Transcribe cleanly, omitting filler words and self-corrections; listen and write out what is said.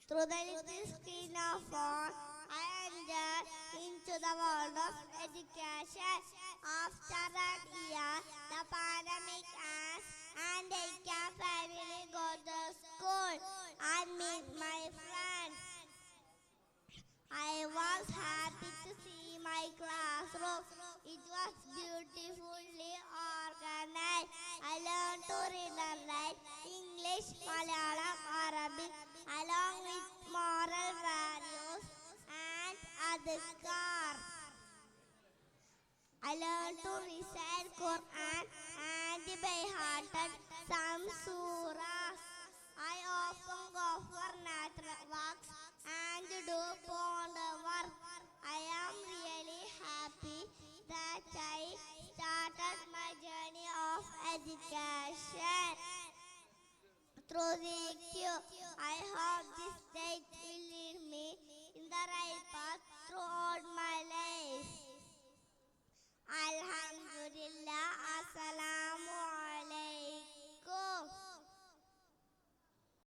Through the little screen of phone, I entered into the world of education. After that year, the pandemic ends and I can finally go to school and meet my friends. I was happy to see my classroom. It was beautifully organized. I learned to read and write English, Malayalam, Arabic, along with moral values and adhkar. I learned to recite Quran and by hearted some surahs. I often go for natural walks and do pond work. I am really happy that I started my journey of education through the queue. I hope this stage will lead me in the right path throughout my